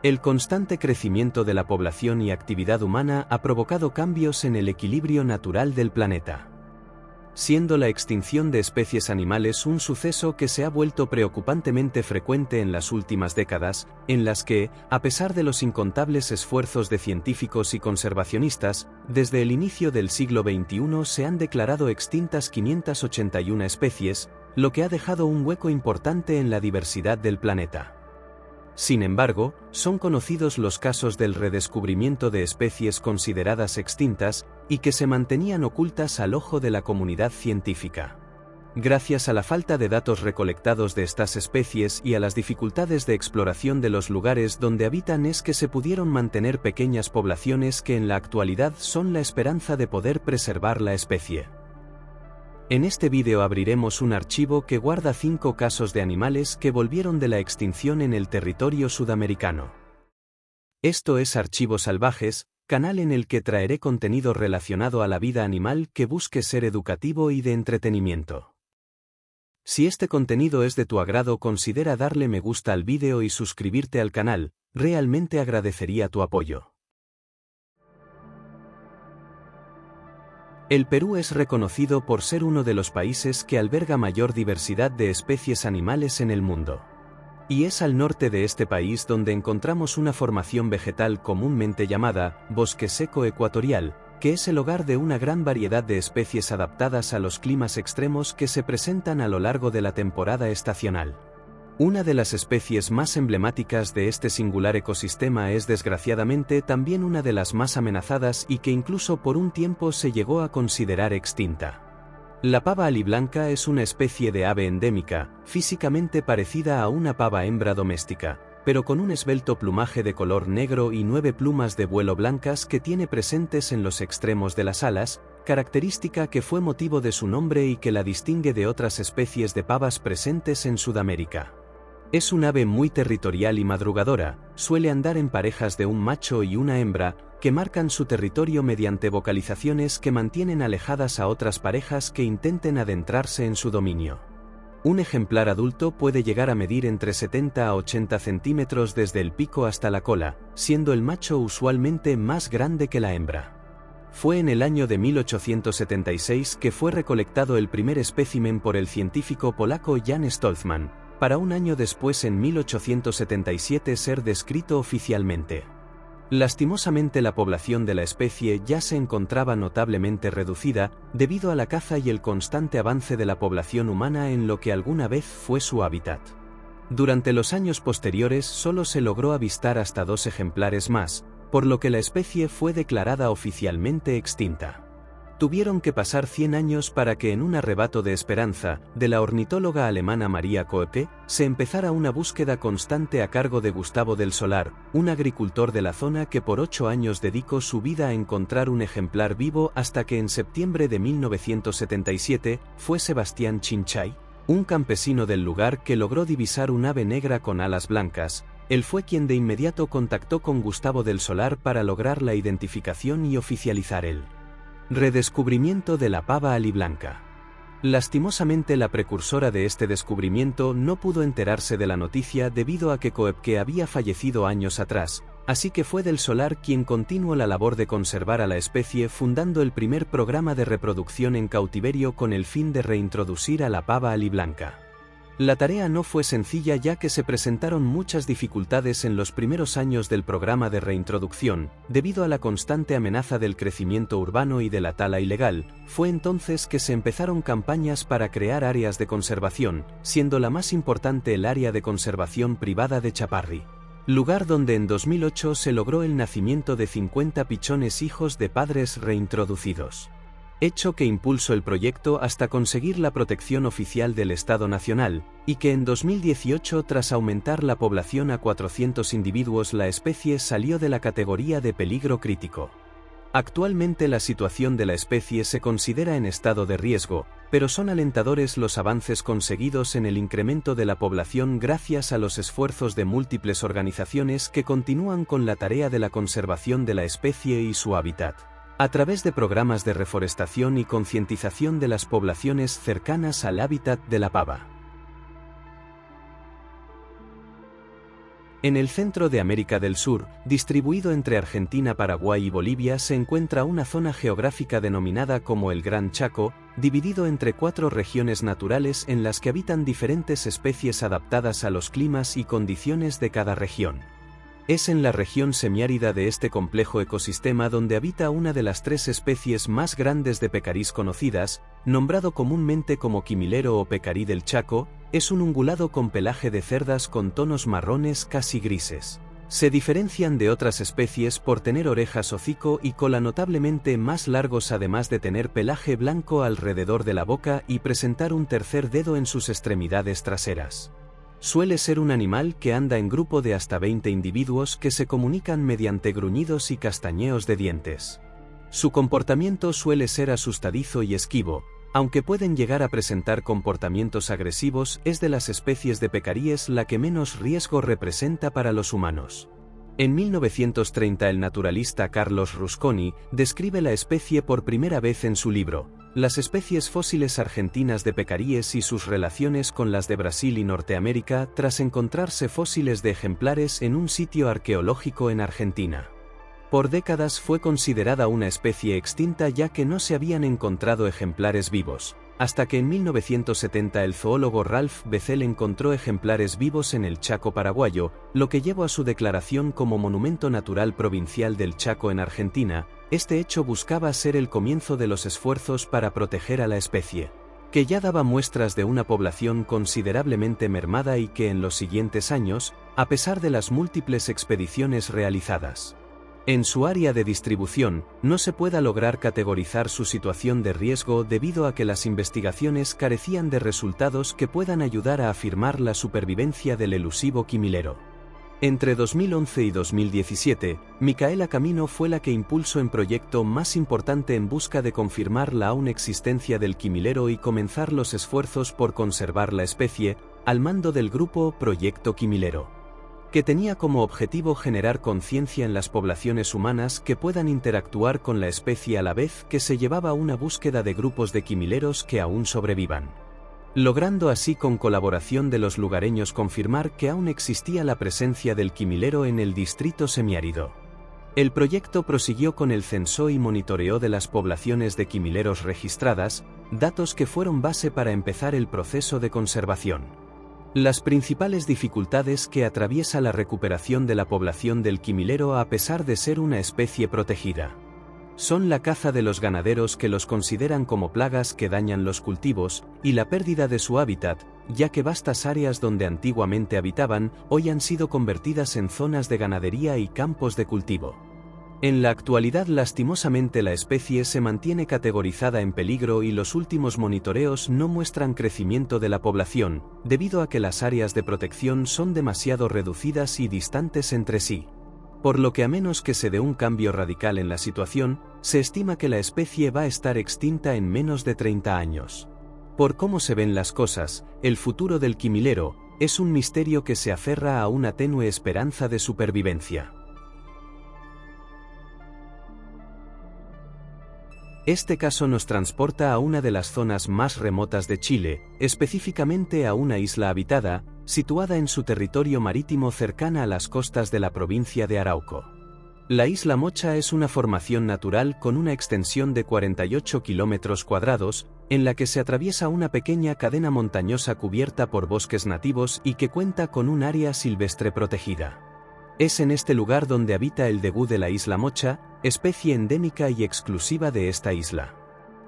El constante crecimiento de la población y actividad humana ha provocado cambios en el equilibrio natural del planeta, siendo la extinción de especies animales un suceso que se ha vuelto preocupantemente frecuente en las últimas décadas, en las que, a pesar de los incontables esfuerzos de científicos y conservacionistas, desde el inicio del siglo XXI se han declarado extintas 581 especies, lo que ha dejado un hueco importante en la diversidad del planeta. Sin embargo, son conocidos los casos del redescubrimiento de especies consideradas extintas y que se mantenían ocultas al ojo de la comunidad científica. Gracias a la falta de datos recolectados de estas especies y a las dificultades de exploración de los lugares donde habitan es que se pudieron mantener pequeñas poblaciones que en la actualidad son la esperanza de poder preservar la especie. En este vídeo abriremos un archivo que guarda 5 casos de animales que volvieron de la extinción en el territorio sudamericano. Esto es Archivos Salvajes, canal en el que traeré contenido relacionado a la vida animal que busque ser educativo y de entretenimiento. Si este contenido es de tu agrado, considera darle me gusta al vídeo y suscribirte al canal, realmente agradecería tu apoyo. El Perú es reconocido por ser uno de los países que alberga mayor diversidad de especies animales en el mundo. Y es al norte de este país donde encontramos una formación vegetal comúnmente llamada bosque seco ecuatorial, que es el hogar de una gran variedad de especies adaptadas a los climas extremos que se presentan a lo largo de la temporada estacional. Una de las especies más emblemáticas de este singular ecosistema es desgraciadamente también una de las más amenazadas y que incluso por un tiempo se llegó a considerar extinta. La pava aliblanca es una especie de ave endémica, físicamente parecida a una pava hembra doméstica, pero con un esbelto plumaje de color negro y 9 plumas de vuelo blancas que tiene presentes en los extremos de las alas, característica que fue motivo de su nombre y que la distingue de otras especies de pavas presentes en Sudamérica. Es un ave muy territorial y madrugadora, suele andar en parejas de un macho y una hembra, que marcan su territorio mediante vocalizaciones que mantienen alejadas a otras parejas que intenten adentrarse en su dominio. Un ejemplar adulto puede llegar a medir entre 70 a 80 centímetros desde el pico hasta la cola, siendo el macho usualmente más grande que la hembra. Fue en el año de 1876 que fue recolectado el primer espécimen por el científico polaco Jan Stolzmann, para un año después en 1877 ser descrito oficialmente. Lastimosamente la población de la especie ya se encontraba notablemente reducida debido a la caza y el constante avance de la población humana en lo que alguna vez fue su hábitat. Durante los años posteriores solo se logró avistar hasta 2 ejemplares más, por lo que la especie fue declarada oficialmente extinta. Tuvieron que pasar 100 años para que en un arrebato de esperanza, de la ornitóloga alemana Maria Koepke, se empezara una búsqueda constante a cargo de Gustavo del Solar, un agricultor de la zona que por 8 años dedicó su vida a encontrar un ejemplar vivo hasta que en septiembre de 1977, fue Sebastián Chinchay, un campesino del lugar que logró divisar un ave negra con alas blancas. Él fue quien de inmediato contactó con Gustavo del Solar para lograr la identificación y oficializar el redescubrimiento de la pava aliblanca. Lastimosamente la precursora de este descubrimiento no pudo enterarse de la noticia debido a que Koepke había fallecido años atrás, así que fue del Solar quien continuó la labor de conservar a la especie fundando el primer programa de reproducción en cautiverio con el fin de reintroducir a la pava aliblanca. La tarea no fue sencilla ya que se presentaron muchas dificultades en los primeros años del programa de reintroducción, debido a la constante amenaza del crecimiento urbano y de la tala ilegal. Fue entonces que se empezaron campañas para crear áreas de conservación, siendo la más importante el área de conservación privada de Chaparri, lugar donde en 2008 se logró el nacimiento de 50 pichones hijos de padres reintroducidos. Hecho que impulsó el proyecto hasta conseguir la protección oficial del Estado Nacional, y que en 2018 tras aumentar la población a 400 individuos la especie salió de la categoría de peligro crítico. Actualmente la situación de la especie se considera en estado de riesgo, pero son alentadores los avances conseguidos en el incremento de la población gracias a los esfuerzos de múltiples organizaciones que continúan con la tarea de la conservación de la especie y su hábitat, a través de programas de reforestación y concientización de las poblaciones cercanas al hábitat de la pava. En el centro de América del Sur, distribuido entre Argentina, Paraguay y Bolivia, se encuentra una zona geográfica denominada como el Gran Chaco, dividido entre 4 regiones naturales en las que habitan diferentes especies adaptadas a los climas y condiciones de cada región. Es en la región semiárida de este complejo ecosistema donde habita una de las 3 especies más grandes de pecarís conocidas, nombrado comúnmente como quimilero o pecarí del Chaco. Es un ungulado con pelaje de cerdas con tonos marrones casi grises. Se diferencian de otras especies por tener orejas, hocico y cola notablemente más largos, además de tener pelaje blanco alrededor de la boca y presentar un tercer dedo en sus extremidades traseras. Suele ser un animal que anda en grupo de hasta 20 individuos que se comunican mediante gruñidos y castañeos de dientes. Su comportamiento suele ser asustadizo y esquivo. Aunque pueden llegar a presentar comportamientos agresivos, es de las especies de pecaríes la que menos riesgo representa para los humanos. En 1930 el naturalista Carlos Rusconi describe la especie por primera vez en su libro, Las especies fósiles argentinas de pecaríes y sus relaciones con las de Brasil y Norteamérica, tras encontrarse fósiles de ejemplares en un sitio arqueológico en Argentina. Por décadas fue considerada una especie extinta ya que no se habían encontrado ejemplares vivos, hasta que en 1970 el zoólogo Ralph Bethel encontró ejemplares vivos en el Chaco paraguayo, lo que llevó a su declaración como Monumento Natural Provincial del Chaco en Argentina. Este hecho buscaba ser el comienzo de los esfuerzos para proteger a la especie, que ya daba muestras de una población considerablemente mermada y que en los siguientes años, a pesar de las múltiples expediciones realizadas en su área de distribución, no se pueda lograr categorizar su situación de riesgo debido a que las investigaciones carecían de resultados que puedan ayudar a afirmar la supervivencia del elusivo quimilero. Entre 2011 y 2017, Micaela Camino fue la que impulsó el proyecto más importante en busca de confirmar la aún existencia del quimilero y comenzar los esfuerzos por conservar la especie, al mando del grupo Proyecto Quimilero, que tenía como objetivo generar conciencia en las poblaciones humanas que puedan interactuar con la especie a la vez que se llevaba una búsqueda de grupos de quimileros que aún sobrevivan, logrando así con colaboración de los lugareños confirmar que aún existía la presencia del quimilero en el distrito semiárido. El proyecto prosiguió con el censo y monitoreo de las poblaciones de quimileros registradas, datos que fueron base para empezar el proceso de conservación. Las principales dificultades que atraviesa la recuperación de la población del quimilero a pesar de ser una especie protegida son la caza de los ganaderos que los consideran como plagas que dañan los cultivos, y la pérdida de su hábitat, ya que vastas áreas donde antiguamente habitaban, hoy han sido convertidas en zonas de ganadería y campos de cultivo. En la actualidad, lastimosamente, la especie se mantiene categorizada en peligro y los últimos monitoreos no muestran crecimiento de la población, debido a que las áreas de protección son demasiado reducidas y distantes entre sí. Por lo que a menos que se dé un cambio radical en la situación, se estima que la especie va a estar extinta en menos de 30 años. Por cómo se ven las cosas, el futuro del quimilero es un misterio que se aferra a una tenue esperanza de supervivencia. Este caso nos transporta a una de las zonas más remotas de Chile, específicamente a una isla habitada, situada en su territorio marítimo cercana a las costas de la provincia de Arauco. La isla Mocha es una formación natural con una extensión de 48 kilómetros cuadrados, en la que se atraviesa una pequeña cadena montañosa cubierta por bosques nativos y que cuenta con un área silvestre protegida. Es en este lugar donde habita el degú de la isla Mocha, especie endémica y exclusiva de esta isla.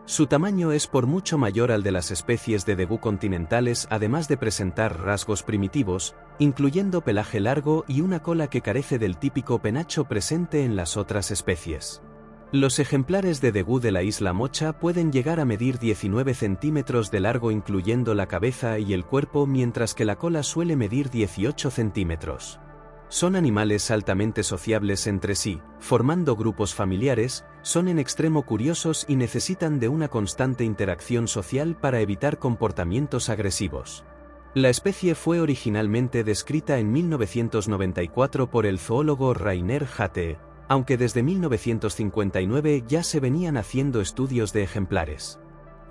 Su tamaño es por mucho mayor al de las especies de degú continentales, además de presentar rasgos primitivos, incluyendo pelaje largo y una cola que carece del típico penacho presente en las otras especies. Los ejemplares de degú de la isla Mocha pueden llegar a medir 19 centímetros de largo incluyendo la cabeza y el cuerpo, mientras que la cola suele medir 18 centímetros. Son animales altamente sociables entre sí, formando grupos familiares, son en extremo curiosos y necesitan de una constante interacción social para evitar comportamientos agresivos. La especie fue originalmente descrita en 1994 por el zoólogo Rainer Hatte, aunque desde 1959 ya se venían haciendo estudios de ejemplares.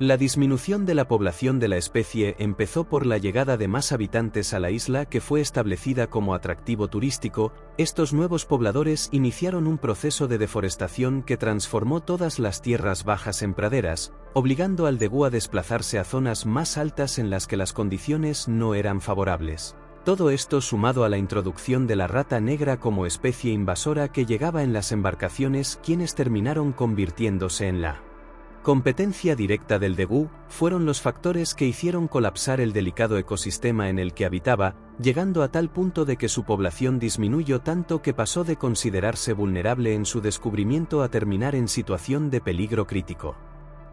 La disminución de la población de la especie empezó por la llegada de más habitantes a la isla, que fue establecida como atractivo turístico. Estos nuevos pobladores iniciaron un proceso de deforestación que transformó todas las tierras bajas en praderas, obligando al degú a desplazarse a zonas más altas en las que las condiciones no eran favorables. Todo esto sumado a la introducción de la rata negra como especie invasora que llegaba en las embarcaciones, quienes terminaron convirtiéndose en la competencia directa del degú, fueron los factores que hicieron colapsar el delicado ecosistema en el que habitaba, llegando a tal punto de que su población disminuyó tanto que pasó de considerarse vulnerable en su descubrimiento a terminar en situación de peligro crítico.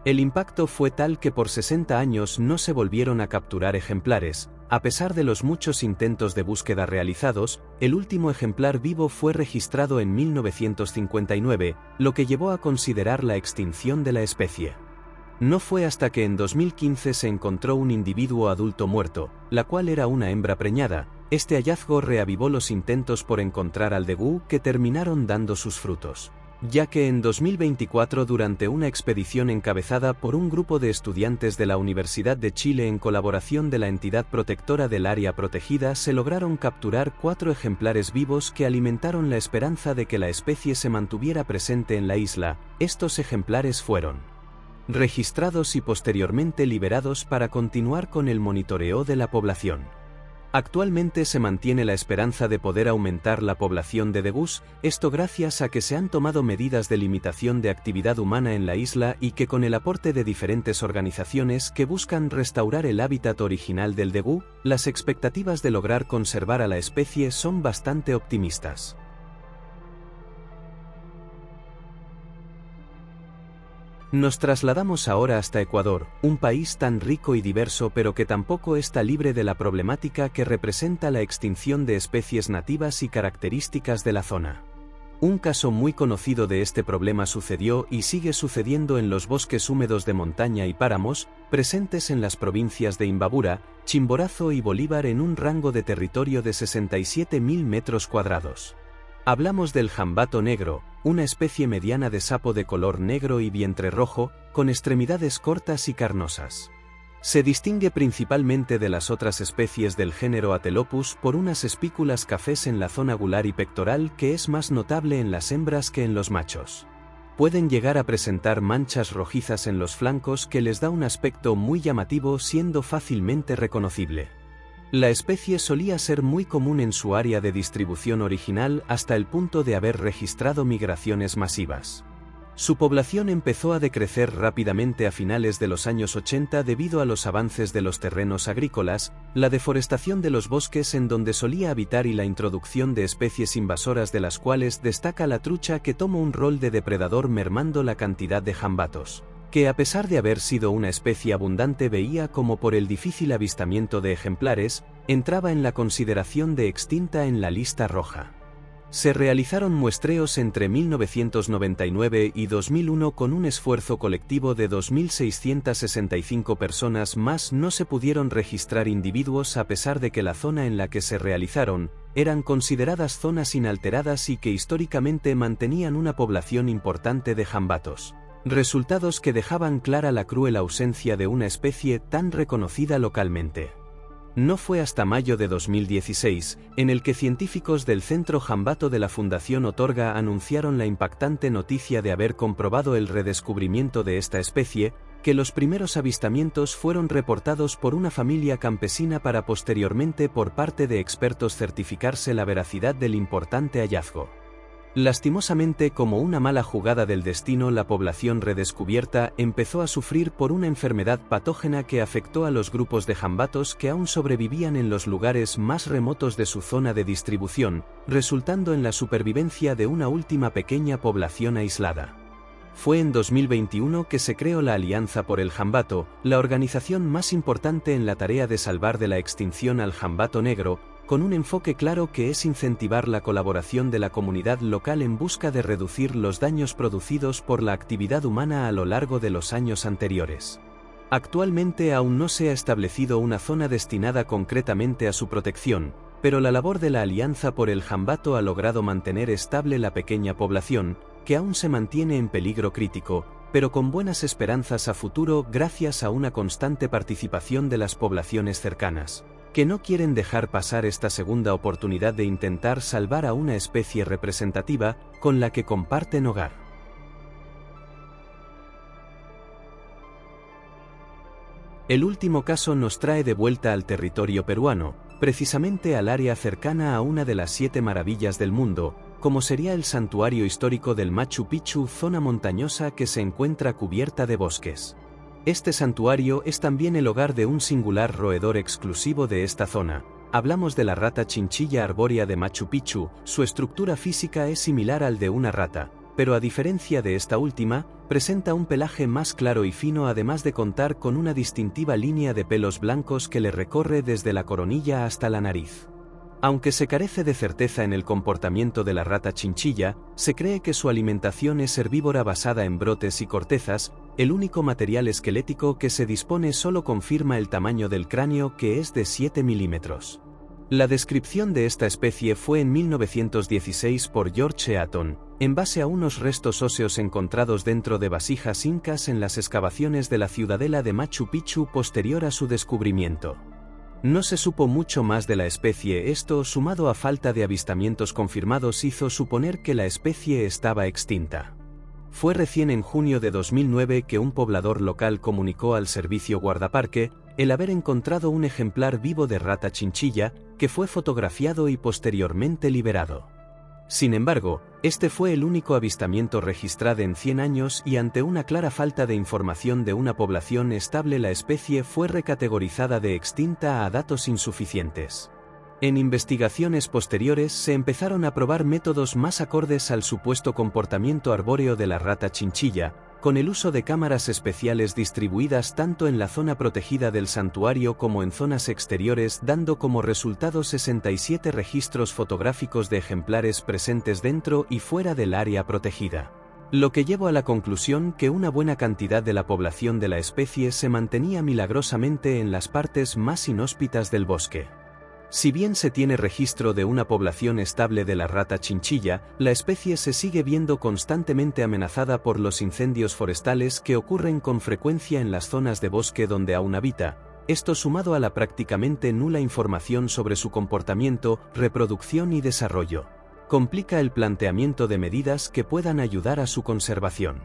El impacto fue tal que por 60 años no se volvieron a capturar ejemplares. A pesar de los muchos intentos de búsqueda realizados, el último ejemplar vivo fue registrado en 1959, lo que llevó a considerar la extinción de la especie. No fue hasta que en 2015 se encontró un individuo adulto muerto, la cual era una hembra preñada. Este hallazgo reavivó los intentos por encontrar al degú, que terminaron dando sus frutos, ya que en 2024, durante una expedición encabezada por un grupo de estudiantes de la Universidad de Chile en colaboración de la entidad protectora del área protegida, se lograron capturar 4 ejemplares vivos que alimentaron la esperanza de que la especie se mantuviera presente en la isla. Estos ejemplares fueron registrados y posteriormente liberados para continuar con el monitoreo de la población. Actualmente se mantiene la esperanza de poder aumentar la población de degús, esto gracias a que se han tomado medidas de limitación de actividad humana en la isla y que con el aporte de diferentes organizaciones que buscan restaurar el hábitat original del degú, las expectativas de lograr conservar a la especie son bastante optimistas. Nos trasladamos ahora hasta Ecuador, un país tan rico y diverso pero que tampoco está libre de la problemática que representa la extinción de especies nativas y características de la zona. Un caso muy conocido de este problema sucedió y sigue sucediendo en los bosques húmedos de montaña y páramos, presentes en las provincias de Imbabura, Chimborazo y Bolívar en un rango de territorio de 67.000 metros cuadrados. Hablamos del jambato negro, una especie mediana de sapo de color negro y vientre rojo, con extremidades cortas y carnosas. Se distingue principalmente de las otras especies del género Atelopus por unas espículas cafés en la zona gular y pectoral, que es más notable en las hembras que en los machos. Pueden llegar a presentar manchas rojizas en los flancos que les da un aspecto muy llamativo, siendo fácilmente reconocible. La especie solía ser muy común en su área de distribución original hasta el punto de haber registrado migraciones masivas. Su población empezó a decrecer rápidamente a finales de los años 80 debido a los avances de los terrenos agrícolas, la deforestación de los bosques en donde solía habitar y la introducción de especies invasoras, de las cuales destaca la trucha, que toma un rol de depredador, mermando la cantidad de jambatos, que a pesar de haber sido una especie abundante, veía como por el difícil avistamiento de ejemplares, entraba en la consideración de extinta en la lista roja. Se realizaron muestreos entre 1999 y 2001 con un esfuerzo colectivo de 2.665 personas más. No se pudieron registrar individuos a pesar de que la zona en la que se realizaron eran consideradas zonas inalteradas y que históricamente mantenían una población importante de jambatos. Resultados que dejaban clara la cruel ausencia de una especie tan reconocida localmente. No fue hasta mayo de 2016, en el que científicos del Centro Jambato de la Fundación Otorga anunciaron la impactante noticia de haber comprobado el redescubrimiento de esta especie, que los primeros avistamientos fueron reportados por una familia campesina para posteriormente, por parte de expertos, certificarse la veracidad del importante hallazgo. Lastimosamente, como una mala jugada del destino, la población redescubierta empezó a sufrir por una enfermedad patógena que afectó a los grupos de jambatos que aún sobrevivían en los lugares más remotos de su zona de distribución, resultando en la supervivencia de una última pequeña población aislada. Fue en 2021 que se creó la Alianza por el Jambato, la organización más importante en la tarea de salvar de la extinción al jambato negro, con un enfoque claro que es incentivar la colaboración de la comunidad local en busca de reducir los daños producidos por la actividad humana a lo largo de los años anteriores. Actualmente aún no se ha establecido una zona destinada concretamente a su protección, pero la labor de la Alianza por el Jambato ha logrado mantener estable la pequeña población, que aún se mantiene en peligro crítico, pero con buenas esperanzas a futuro gracias a una constante participación de las poblaciones cercanas, que no quieren dejar pasar esta segunda oportunidad de intentar salvar a una especie representativa con la que comparten hogar. El último caso nos trae de vuelta al territorio peruano, precisamente al área cercana a una de las 7 maravillas del mundo, como sería el santuario histórico del Machu Picchu, zona montañosa que se encuentra cubierta de bosques. Este santuario es también el hogar de un singular roedor exclusivo de esta zona. Hablamos de la rata chinchilla arbórea de Machu Picchu. Su estructura física es similar al de una rata, pero a diferencia de esta última, presenta un pelaje más claro y fino, además de contar con una distintiva línea de pelos blancos que le recorre desde la coronilla hasta la nariz. Aunque se carece de certeza en el comportamiento de la rata chinchilla, se cree que su alimentación es herbívora basada en brotes y cortezas. El único material esquelético que se dispone solo confirma el tamaño del cráneo, que es de 7 milímetros. La descripción de esta especie fue en 1916 por George Eaton, en base a unos restos óseos encontrados dentro de vasijas incas en las excavaciones de la ciudadela de Machu Picchu posterior a su descubrimiento. No se supo mucho más de la especie. Esto, sumado a falta de avistamientos confirmados, hizo suponer que la especie estaba extinta. Fue recién en junio de 2009 que un poblador local comunicó al servicio guardaparque el haber encontrado un ejemplar vivo de rata chinchilla, que fue fotografiado y posteriormente liberado. Sin embargo, este fue el único avistamiento registrado en 100 años y ante una clara falta de información de una población estable, la especie fue recategorizada de extinta a datos insuficientes. En investigaciones posteriores se empezaron a probar métodos más acordes al supuesto comportamiento arbóreo de la rata chinchilla, con el uso de cámaras especiales distribuidas tanto en la zona protegida del santuario como en zonas exteriores, dando como resultado 67 registros fotográficos de ejemplares presentes dentro y fuera del área protegida. Lo que llevó a la conclusión que una buena cantidad de la población de la especie se mantenía milagrosamente en las partes más inhóspitas del bosque. Si bien se tiene registro de una población estable de la rata chinchilla, la especie se sigue viendo constantemente amenazada por los incendios forestales que ocurren con frecuencia en las zonas de bosque donde aún habita. Esto, sumado a la prácticamente nula información sobre su comportamiento, reproducción y desarrollo, complica el planteamiento de medidas que puedan ayudar a su conservación.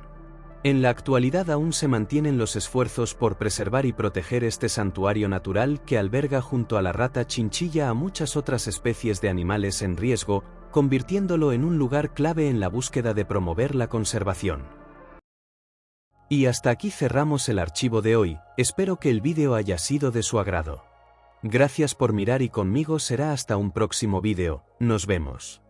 En la actualidad aún se mantienen los esfuerzos por preservar y proteger este santuario natural que alberga junto a la rata chinchilla a muchas otras especies de animales en riesgo, convirtiéndolo en un lugar clave en la búsqueda de promover la conservación. Y hasta aquí cerramos el archivo de hoy. Espero que el vídeo haya sido de su agrado. Gracias por mirar y conmigo será hasta un próximo vídeo. Nos vemos.